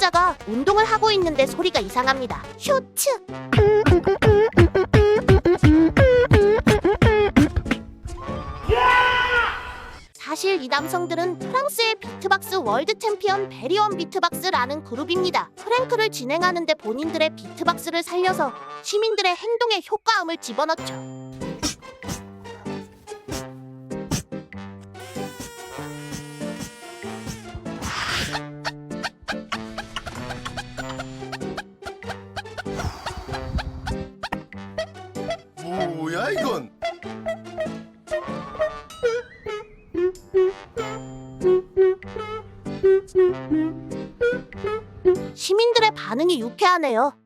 남자가 운동을 하고 있는데 소리가 이상합니다. 쇼츠. 사실 이 남성들은 프랑스의 비트박스 월드 챔피언 베리온 비트박스라는 그룹입니다. 프랭크를 진행하는데 본인들의 비트박스를 살려서 시민들의 행동에 효과음을 집어넣죠. 뭐야 이건? 시민들의 반응이 유쾌하네요.